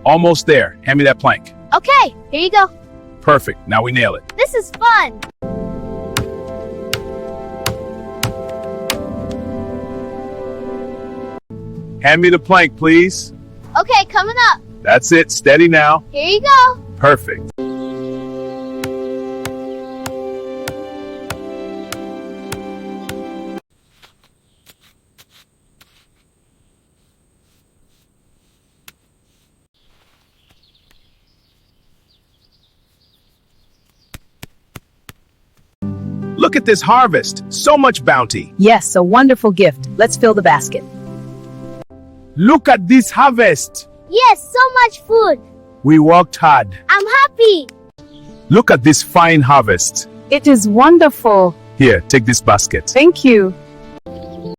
Almost there. Hand me that plank. Okay, here you go. Perfect. Now we nail it. This is fun. Hand me the plank, please. Okay, coming up. That's it. Steady now. Here you go. Perfect. Look at this harvest. So much bounty. Yes, a wonderful gift. Let's fill the basket. Look at this harvest. Yes, so much food. We worked hard. I'm happy. Look at this fine harvest. It is wonderful. Here, take this basket. Thank you.